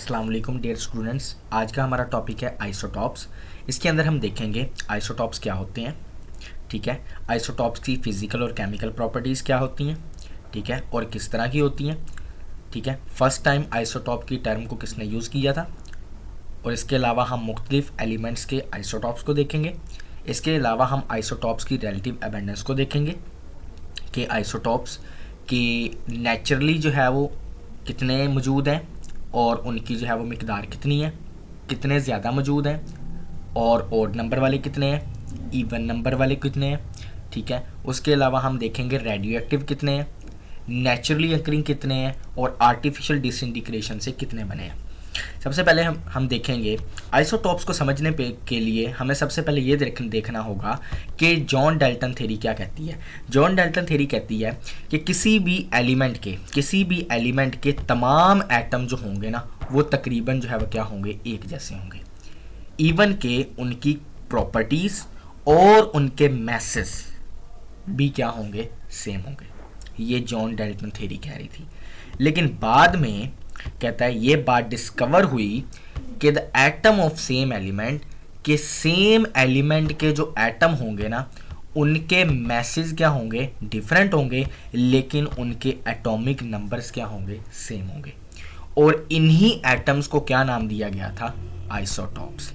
अस्सलाम वालेकुम dear students. आज का हमारा टॉपिक है आइसोटॉप्स। इसके अंदर हम देखेंगे आइसोटॉप्स क्या होते हैं, ठीक है। आइसोटॉप्स की फिजिकल और केमिकल प्रॉपर्टीज़ क्या होती हैं, ठीक है, और किस तरह की होती हैं, ठीक है। फर्स्ट टाइम आइसोटॉप की टर्म को किसने यूज़ किया था, और इसके अलावा हम मुख्तलिफ एलिमेंट्स के आइसोटॉप्स को देखेंगे। इसके अलावा हम आइसोटॉप्स की रिलेटिव अबेंडेंस को देखेंगे कि आइसोटॉप्स की नेचुरली जो है वो कितने मौजूद हैं और उनकी जो है वो मिकदार कितनी है, कितने ज़्यादा मौजूद हैं, और ओड नंबर वाले कितने हैं, इवन नंबर वाले कितने हैं, ठीक है। उसके अलावा हम देखेंगे रेडियो एक्टिव कितने हैं, नेचुरली अकरिंग कितने हैं, और आर्टिफिशियल डिसइंटीग्रेशन से कितने बने हैं। सबसे पहले हम देखेंगे आइसोटॉप्स को समझने के लिए हमें सबसे पहले ये देखना होगा कि जॉन डाल्टन थ्योरी क्या कहती है। जॉन डाल्टन थ्योरी कहती है कि किसी भी एलिमेंट के तमाम एटम जो होंगे ना वो तकरीबन जो है वो क्या होंगे, एक जैसे होंगे, इवन के उनकी प्रॉपर्टीज़ और उनके मैसेस भी क्या होंगे, सेम होंगे। ये जॉन डाल्टन थ्योरी कह रही थी। लेकिन बाद में कहता है ये बात डिस्कवर हुई कि the atom of same element के सेम एलिमेंट के जो एटम होंगे ना उनके मैसेज क्या होंगे, डिफरेंट होंगे, लेकिन उनके एटॉमिक नंबर्स क्या होंगे, सेम होंगे। और इन्हीं एटम्स को क्या नाम दिया गया था, आइसोटॉप्स।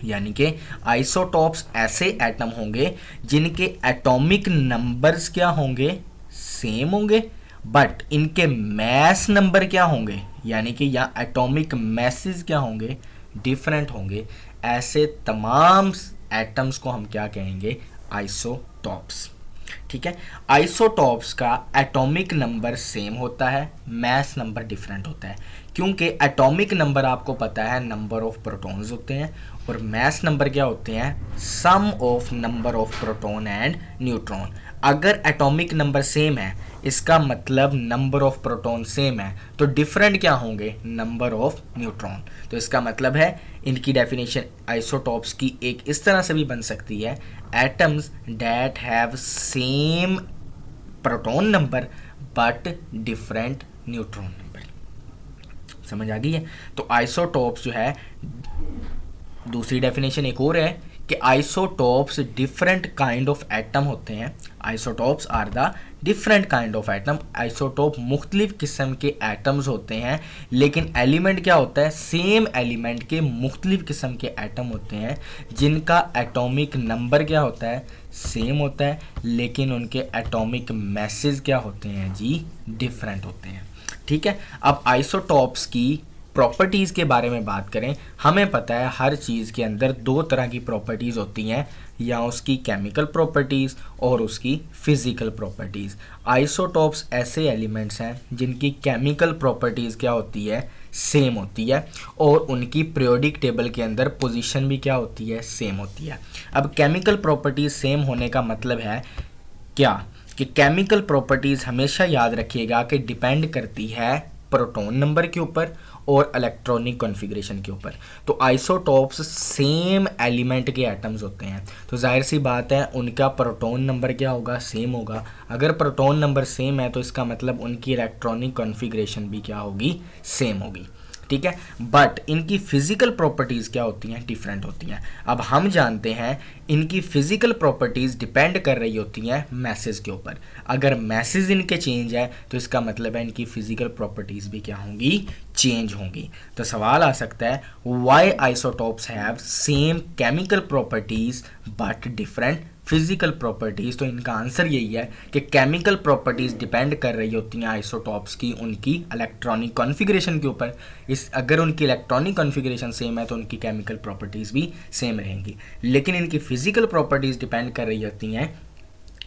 यानी कि आइसोटॉप्स ऐसे एटम होंगे जिनके एटॉमिक नंबर्स क्या होंगे, सेम होंगे, बट इनके मैस नंबर क्या होंगे, यानी कि या एटॉमिक मैसेज क्या होंगे, डिफरेंट होंगे। ऐसे तमाम एटम्स को हम क्या कहेंगे, आइसोटॉप्स, ठीक है। आइसोटॉप्स का एटॉमिक नंबर सेम होता है, मैस नंबर डिफरेंट होता है, क्योंकि एटॉमिक नंबर आपको पता है नंबर ऑफ प्रोटॉन्स होते हैं, और मैस नंबर क्या होते हैं, sum of number of proton and neutron. अगर एटॉमिक नंबर सेम है इसका मतलब नंबर ऑफ प्रोटॉन सेम है, तो डिफरेंट क्या होंगे, नंबर ऑफ न्यूट्रॉन। तो इसका मतलब है इनकी डेफिनेशन आइसोटॉप्स की एक इस तरह से भी बन सकती है, atoms that have same proton number but different neutron number. समझ आ गई है। तो आइसोटॉप्स जो है, दूसरी डेफिनेशन एक और है कि isotopes different kind of atom होते हैं। Isotopes are the different kind of atom. Isotope मुख्तलिफ किस्म के एटम्स होते हैं, लेकिन एलिमेंट क्या होता है, सेम एलिमेंट के मुख्तलिफ किस्म के एटम होते हैं जिनका एटॉमिक नंबर क्या होता है, सेम होता है, लेकिन उनके एटॉमिक मैसेज क्या होते हैं जी, डिफरेंट होते हैं, ठीक है। अब आइसोटॉप्स की प्रॉपर्टीज़ के बारे में बात करें, हमें पता है हर चीज़ के अंदर दो तरह की प्रॉपर्टीज़ होती हैं, या उसकी केमिकल प्रॉपर्टीज़ और उसकी फिज़िकल प्रॉपर्टीज़। आइसोटॉप्स ऐसे एलिमेंट्स हैं जिनकी केमिकल प्रॉपर्टीज़ क्या होती है, सेम होती है, और उनकी पीरियोडिक टेबल के अंदर पोजीशन भी क्या होती है, सेम होती है। अब केमिकल प्रॉपर्टीज़ सेम होने का मतलब है क्या, कि केमिकल प्रॉपर्टीज़ हमेशा याद रखिएगा कि डिपेंड करती है प्रोटॉन नंबर के ऊपर और इलेक्ट्रॉनिक कॉन्फ़िगरेशन के ऊपर। तो आइसोटॉप्स सेम एलिमेंट के एटम्स होते हैं, तो जाहिर सी बात है उनका प्रोटॉन नंबर क्या होगा, सेम होगा। अगर प्रोटॉन नंबर सेम है तो इसका मतलब उनकी इलेक्ट्रॉनिक कॉन्फ़िगरेशन भी क्या होगी, सेम होगी, ठीक है। बट इनकी फिजिकल प्रॉपर्टीज़ क्या होती हैं, डिफरेंट होती हैं। अब हम जानते हैं इनकी फिजिकल प्रॉपर्टीज़ डिपेंड कर रही होती हैं मैसेज के ऊपर। अगर मैसेज इनके चेंज है तो इसका मतलब है इनकी फिजिकल प्रॉपर्टीज़ भी क्या होंगी, चेंज होंगी। तो सवाल आ सकता है why isotopes have same chemical properties but different physical properties. तो इनका आंसर यही है कि केमिकल प्रॉपर्टीज़ डिपेंड कर रही होती हैं आइसोटॉप्स की उनकी इलेक्ट्रॉनिक कॉन्फ़िगरेशन के ऊपर। अगर उनकी इलेक्ट्रॉनिक कॉन्फ़िगरेशन सेम है तो उनकी केमिकल प्रॉपर्टीज़ भी सेम रहेंगी, लेकिन इनकी फिजिकल प्रॉपर्टीज़ डिपेंड कर रही होती हैं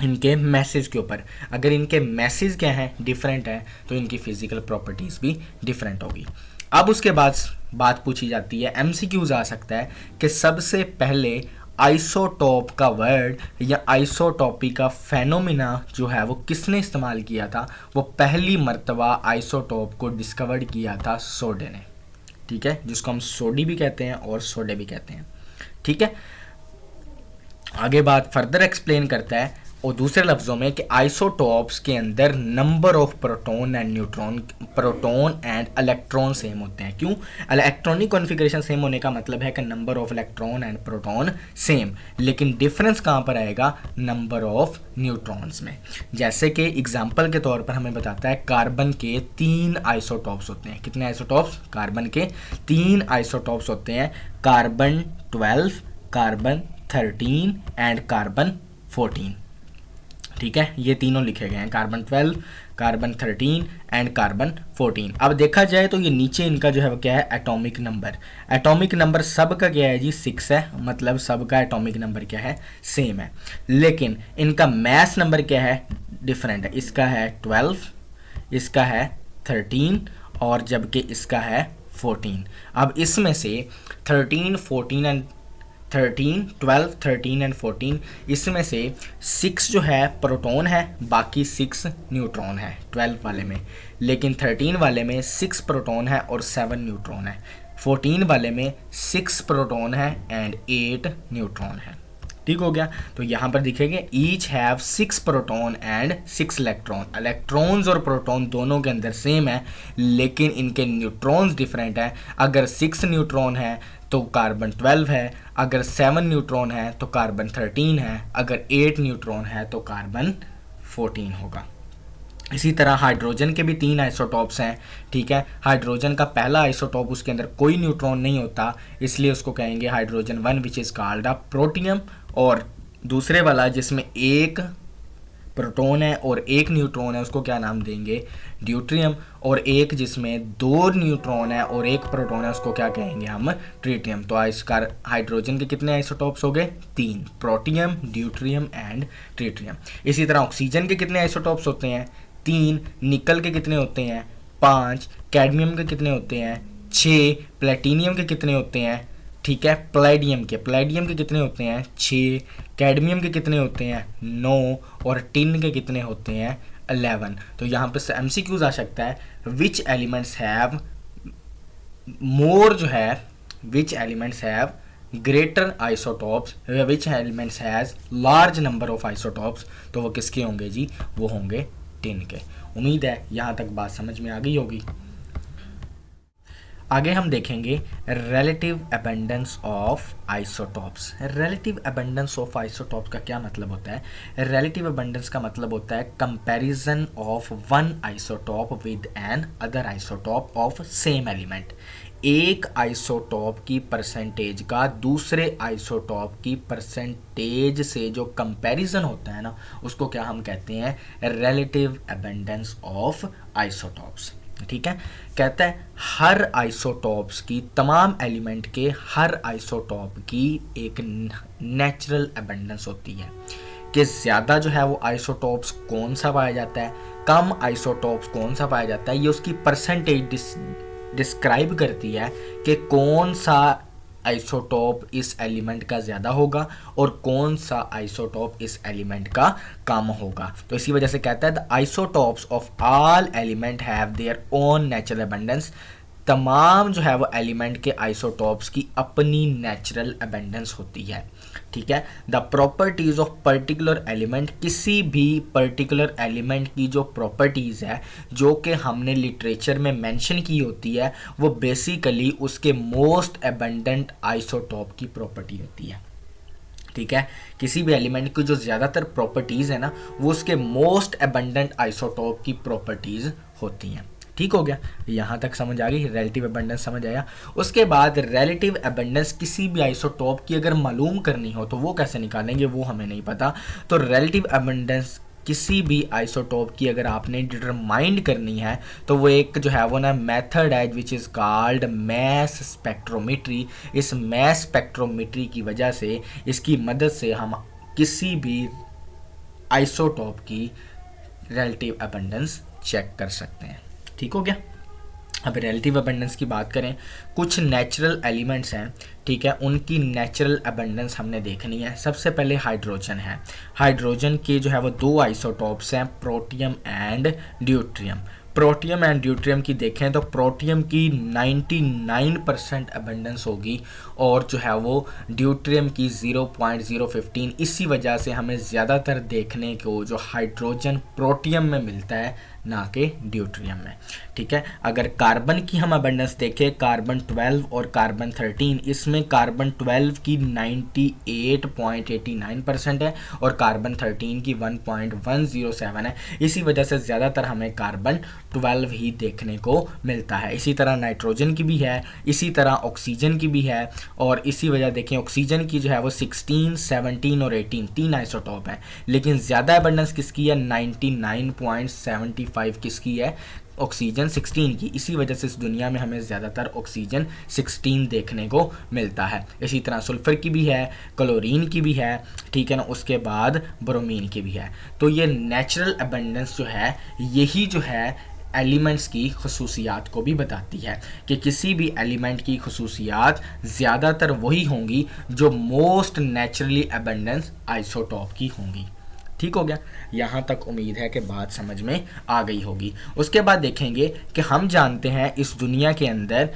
इनके मैसेज के ऊपर। अगर इनके मैसेज क्या हैं, डिफरेंट है, तो इनकी फिजिकल प्रॉपर्टीज़ भी डिफरेंट होगी। अब उसके बाद बात पूछी जाती है, एमसीक्यूज आ सकता है कि सबसे पहले आइसोटॉप का वर्ड या आइसोटॉपी का फेनोमिना जो है वो किसने इस्तेमाल किया था। वो पहली मर्तबा आइसोटॉप को डिस्कवर किया था सोडे ने, ठीक है, जिसको हम सोडी भी कहते हैं और सोडे भी कहते हैं, ठीक है। आगे बात फर्दर एक्सप्लेन करता है और दूसरे लफ्ज़ों में कि आइसोटॉप्स के अंदर number of proton and electron same होते हैं। क्यों? इलेक्ट्रॉनिक कॉन्फ़िगरेशन सेम होने का मतलब है कि number of electron and proton same, लेकिन डिफरेंस कहाँ पर आएगा? नंबर ऑफ न्यूट्रॉन्स में। जैसे कि एग्जांपल के तौर पर हमें बताता है कार्बन के 3 आइसोटॉप्स होते हैं। कितने आइसोटॉप्स? कार्बन के 3 आइसोटॉप्स होते हैं, कार्बन 12, कार्बन 13 एंड कार्बन 14। ठीक है, ये तीनों लिखे गए हैं, कार्बन 12, कार्बन 13 एंड कार्बन 14। अब देखा जाए तो ये नीचे इनका जो है वो क्या है? Atomic number. एटॉमिक नंबर सब का क्या है जी? 6 है, मतलब सब का एटॉमिक नंबर क्या है? सेम है, लेकिन इनका मैस नंबर क्या है? डिफरेंट है। इसका है 12, इसका है 13 और जबकि इसका है 14। अब इसमें से 12, 13 एंड 14, इसमें से 6 जो है प्रोटॉन है, बाकी 6 न्यूट्रॉन है 12 वाले में, लेकिन 13 वाले में 6 प्रोटॉन है और 7 न्यूट्रॉन है। 14 वाले में 6 प्रोटॉन है एंड 8 न्यूट्रॉन है। ठीक हो गया? तो यहाँ पर दिखेंगे each have 6 proton and 6 electron. Electrons और प्रोटॉन दोनों के अंदर सेम है, लेकिन इनके न्यूट्रॉन्स डिफरेंट है। अगर 6 न्यूट्रॉन है तो कार्बन 12 है, अगर 7 न्यूट्रॉन है तो कार्बन 13 है, अगर 8 न्यूट्रॉन है तो कार्बन 14 होगा। इसी तरह हाइड्रोजन के भी 3 आइसोटॉप्स हैं। ठीक है, हाइड्रोजन का पहला आइसोटॉप, उसके अंदर कोई न्यूट्रॉन नहीं होता, इसलिए उसको कहेंगे hydrogen 1 which is called a protium. और दूसरे वाला जिसमें 1 प्रोटॉन है और 1 न्यूट्रॉन है, उसको क्या नाम देंगे? ड्यूट्रियम। और एक जिसमें 2 न्यूट्रॉन है और 1 प्रोटॉन है, उसको क्या कहेंगे हम? ट्रिटियम। तो इसका हाइड्रोजन के कितने आइसोटॉप्स हो गए? 3, प्रोटियम, ड्यूट्रियम एंड ट्रिटियम। इसी तरह ऑक्सीजन के कितने आइसोटॉप्स होते हैं? 3, निकल के कितने होते हैं? 5, कैडमियम के कितने होते हैं? 6, प्लेटिनियम के कितने होते हैं? ठीक है, प्लेडियम के कितने होते हैं? 6, कैडमियम के कितने होते हैं? 9 और टिन के कितने होते हैं? 11। तो यहाँ पर MCQs आ सकता है, विच एलिमेंट्स हैव मोर जो है, विच elements have greater isotopes, which elements has large number of isotopes. तो वो किसके होंगे जी? वो होंगे टिन के। उम्मीद है यहाँ तक बात समझ में आ गई होगी। आगे हम देखेंगे relative abundance of isotopes. Relative abundance of isotopes का क्या मतलब होता है? रिलेटिव अबंडेंस का मतलब होता है comparison of one isotope with another isotope of same element. एक आइसोटॉप की परसेंटेज का दूसरे आइसोटॉप की परसेंटेज से जो कंपैरिजन होता है ना, उसको क्या हम कहते हैं? Relative abundance of isotopes. ठीक है, कहता है हर आइसोटॉप्स की, तमाम एलिमेंट के हर आइसोटॉप की एक नेचुरल अबंडेंस होती है कि ज़्यादा जो है वो आइसोटॉप्स कौन सा पाया जाता है, कम आइसोटॉप्स कौन सा पाया जाता है। ये उसकी परसेंटेज डिस्क्राइब करती है कि कौन सा आइसोटॉप इस एलिमेंट का ज़्यादा होगा और कौन सा आइसोटॉप इस एलिमेंट का कम होगा। तो इसी वजह से कहता है the isotopes of all element have their own natural abundance. तमाम जो है वो एलिमेंट के आइसोटॉप्स की अपनी नेचुरल अबंडेंस होती है। ठीक है, the properties of particular element, किसी भी पर्टिकुलर एलिमेंट की जो प्रॉपर्टीज़ है जो कि हमने लिटरेचर में मेंशन की होती है, वो बेसिकली उसके मोस्ट अबंडेंट आइसोटॉप की प्रॉपर्टी होती है। ठीक है, किसी भी एलिमेंट की जो ज़्यादातर प्रॉपर्टीज़ है ना, वो उसके मोस्ट अबंडेंट आइसोटॉप की प्रॉपर्टीज़ होती हैं। ठीक हो गया, यहाँ तक समझ आ गई, रिलेटिव अबंडेंस समझ आया। उसके बाद रिलेटिव अबंडेंस किसी भी आइसोटॉप की अगर मालूम करनी हो तो वो कैसे निकालेंगे, वो हमें नहीं पता। तो रिलेटिव अबंडेंस किसी भी आइसोटॉप की अगर आपने डिटरमाइन करनी है तो वो एक जो है वो ना मेथड है which is called mass spectrometry. इस मैस स्पेक्ट्रोमेट्री की वजह से, इसकी मदद से हम किसी भी आइसोटॉप की रिलेटिव अबंडेंस चेक कर सकते हैं। ठीक हो गया। अब रिलेटिव अबंडेंस की बात करें, कुछ नेचुरल एलिमेंट्स हैं, ठीक है, उनकी नेचुरल अबंडेंस हमने देखनी है। सबसे पहले हाइड्रोजन है। हाइड्रोजन के जो है वो 2 आइसोटॉप्स हैं, protium and deuterium. Protium and deuterium की देखें तो प्रोटियम की 99% अबंडेंस होगी और जो है वो ड्यूट्रियम की 0.015। इसी वजह से हमें ज़्यादातर देखने को जो हाइड्रोजन प्रोटियम में मिलता है ना कि ड्यूट्रियम में। ठीक है, अगर कार्बन की हम अबंडेंस देखें, कार्बन 12 और कार्बन 13, इसमें कार्बन 12 की 98.89% है और कार्बन 13 की 1.107 है। इसी वजह से ज़्यादातर हमें कार्बन 12 ही देखने को मिलता है। इसी तरह नाइट्रोजन की भी है, इसी तरह ऑक्सीजन की भी है, और इसी वजह देखें ऑक्सीजन की जो है वो 16, 17 और 18 तीन आइसोटॉप हैं, लेकिन ज़्यादा अबंडेंस किसकी है, 99.75 किसकी है, ऑक्सीजन 16 की। इसी वजह से इस दुनिया में हमें ज़्यादातर ऑक्सीजन 16 देखने को मिलता है। इसी तरह सल्फर की भी है, क्लोरीन की भी है, ठीक है ना, उसके बाद ब्रोमीन की भी है। तो ये नेचुरल अबंडेंस जो है यही जो है एलिमेंट्स की खसूसियात को भी बताती है कि किसी भी एलिमेंट की खसूसियात ज़्यादातर वही होंगी जो मोस्ट नेचुरली अबंडेंस आइसोटॉप की होंगी। ठीक हो गया, यहाँ तक उम्मीद है कि बात समझ में आ गई होगी। उसके बाद देखेंगे कि हम जानते हैं इस दुनिया के अंदर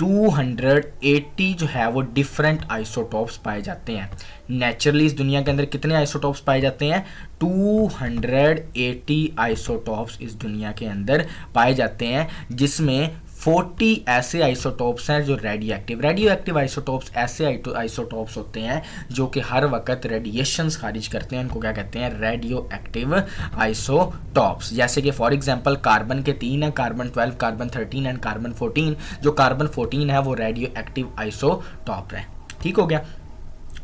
280 जो है वो डिफरेंट आइसोटॉप्स पाए जाते हैं। नेचुरली इस दुनिया के अंदर कितने आइसोटॉप्स पाए जाते हैं, 280 आइसोटॉप्स इस दुनिया के अंदर पाए जाते हैं, जिसमें 40 ऐसे आइसोटॉप्स हैं जो रेडियो एक्टिव आइसोटॉप्स ऐसे आइसोटॉप्स होते हैं जो कि हर वक्त रेडिएशंस खारिज करते हैं, उनको क्या कहते हैं, रेडियो एक्टिव आइसोटॉप्स। जैसे कि फॉर एग्जांपल कार्बन के 3 हैं, कार्बन 12, कार्बन 13 एंड कार्बन 14। जो कार्बन 14 है वो रेडियो एक्टिव आइसोटॉप है। ठीक हो गया।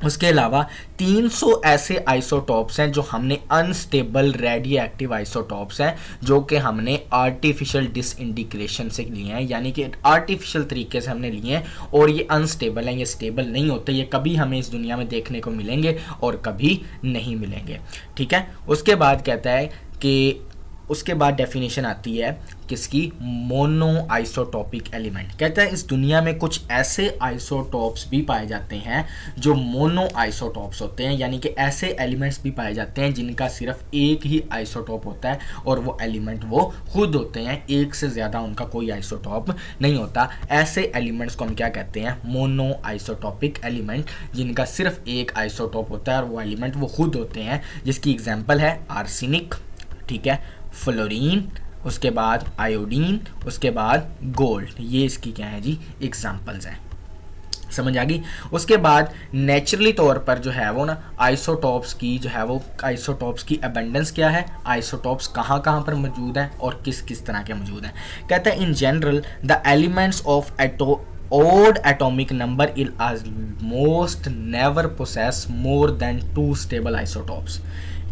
उसके अलावा 300 ऐसे आइसोटॉप्स हैं जो हमने अनस्टेबल रेडियो एक्टिव आइसोटॉप्स हैं जो कि हमने आर्टिफिशियल डिसइंटीग्रेशन से लिए हैं, यानी कि आर्टिफिशियल तरीके से हमने लिए हैं, और ये अनस्टेबल हैं, ये स्टेबल नहीं होते, ये कभी हमें इस दुनिया में देखने को मिलेंगे और कभी नहीं मिलेंगे। ठीक है, उसके बाद कहता है कि उसके बाद डेफिनेशन आती है किसकी, मोनो आइसोटॉपिक एलिमेंट। कहता है इस दुनिया में कुछ ऐसे आइसोटॉप्स भी पाए जाते हैं जो मोनो आइसोटॉप्स होते हैं, यानी कि ऐसे एलिमेंट्स भी पाए जाते हैं जिनका सिर्फ एक ही आइसोटॉप होता है और वो एलिमेंट वो खुद होते हैं, एक से ज़्यादा उनका कोई आइसोटॉप नहीं होता। ऐसे एलिमेंट्स को हम क्या कहते हैं, मोनो आइसोटॉपिक एलिमेंट, जिनका सिर्फ एक आइसोटॉप होता है और वो एलिमेंट वो खुद होते हैं, जिसकी एग्जाम्पल है आर्सेनिक, ठीक है, फ्लोरीन, उसके बाद आयोडीन, उसके बाद गोल्ड। ये इसकी क्या है जी, एग्जाम्पल्स हैं। समझ आ गई। उसके बाद नेचुरली तौर पर जो है वो ना आइसोटॉप्स की जो है वो आइसोटॉप्स की अबंडेंस क्या है, आइसोटॉप्स कहाँ कहाँ पर मौजूद हैं और किस किस तरह के मौजूद हैं। कहता है in general the elements of odd atomic number will almost never possess more than 2 stable isotopes।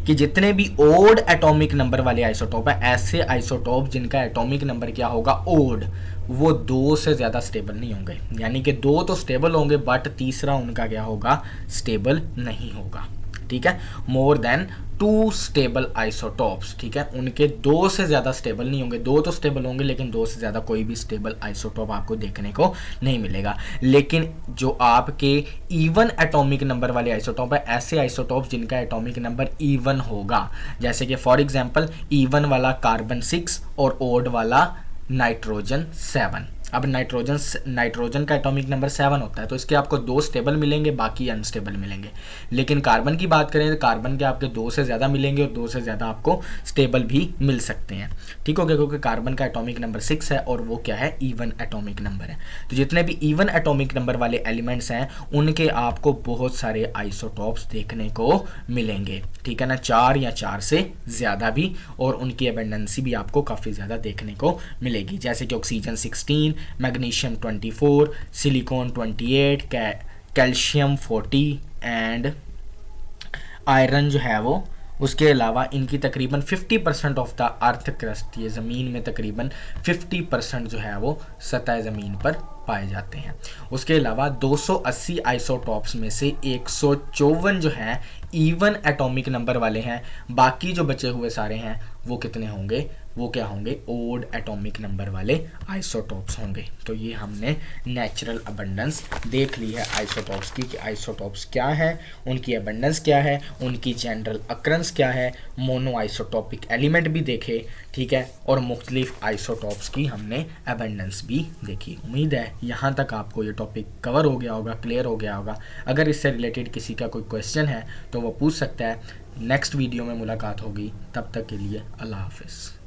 कि जितने भी ओड एटॉमिक नंबर वाले आइसोटॉप है, ऐसे आइसोटॉप जिनका एटॉमिक नंबर क्या होगा, ओड, वो 2 से ज़्यादा स्टेबल नहीं होंगे, यानी कि 2 तो स्टेबल होंगे बट तीसरा उनका क्या होगा, स्टेबल नहीं होगा। ठीक है, मोर देन 2 स्टेबल आइसोटॉप्स, ठीक है, उनके 2 से ज़्यादा स्टेबल नहीं होंगे, 2 तो स्टेबल होंगे लेकिन 2 से ज़्यादा कोई भी स्टेबल आइसोटॉप आपको देखने को नहीं मिलेगा। लेकिन जो आपके इवन एटॉमिक नंबर वाले आइसोटॉप है, ऐसे आइसोटॉप जिनका एटॉमिक नंबर इवन होगा, जैसे कि फॉर एग्जांपल इवन वाला कार्बन 6 और ओड वाला नाइट्रोजन 7। अब नाइट्रोजन का एटॉमिक नंबर 7 होता है, तो इसके आपको 2 स्टेबल मिलेंगे, बाकी अनस्टेबल मिलेंगे। लेकिन कार्बन की बात करें तो कार्बन के आपके 2 से ज़्यादा मिलेंगे और 2 से ज़्यादा आपको स्टेबल भी मिल सकते हैं। ठीक हो गया, क्योंकि कार्बन का एटॉमिक नंबर 6 है और वो क्या है, इवन एटॉमिक नंबर है। तो जितने भी इवन एटॉमिक नंबर वाले एलिमेंट्स हैं उनके आपको बहुत सारे आइसोटॉप्स देखने को मिलेंगे। ठीक है ना, 4 या 4 से ज़्यादा भी, और उनकी एबंडेंसी भी आपको काफ़ी ज़्यादा देखने को मिलेगी, जैसे कि oxygen 16, magnesium 24, silicon 28, calcium 40 and iron जो है वो। उसके अलावा इनकी तकरीबन 50% ऑफ द अर्थ क्रस्ट, ये ज़मीन में तकरीबन 50% जो है वो सतह ज़मीन पर पाए जाते हैं। उसके अलावा 280 आइसोटॉप्स में से 154 जो हैं इवन एटॉमिक नंबर वाले हैं, बाकी जो बचे हुए सारे हैं वो कितने होंगे, वो क्या होंगे, ओड एटॉमिक नंबर वाले आइसोटॉप्स होंगे। तो ये हमने नेचुरल अबंडेंस देख ली है आइसोटॉप्स की, कि आइसोटॉप्स क्या है, उनकी अबंडेंस क्या है, उनकी जनरल अक्रंस क्या है, मोनो आइसोटॉपिक एलिमेंट भी देखे, ठीक है, और मुख्तलिफ आइसोटॉप्स की हमने अबंडेंस भी देखी। उम्मीद है यहाँ तक आपको ये टॉपिक कवर हो गया होगा, क्लियर हो गया होगा। अगर इससे रिलेटेड किसी का कोई क्वेश्चन है तो वो पूछ सकता है। नेक्स्ट वीडियो में मुलाकात होगी, तब तक के लिए अल्लाह हाफिज़।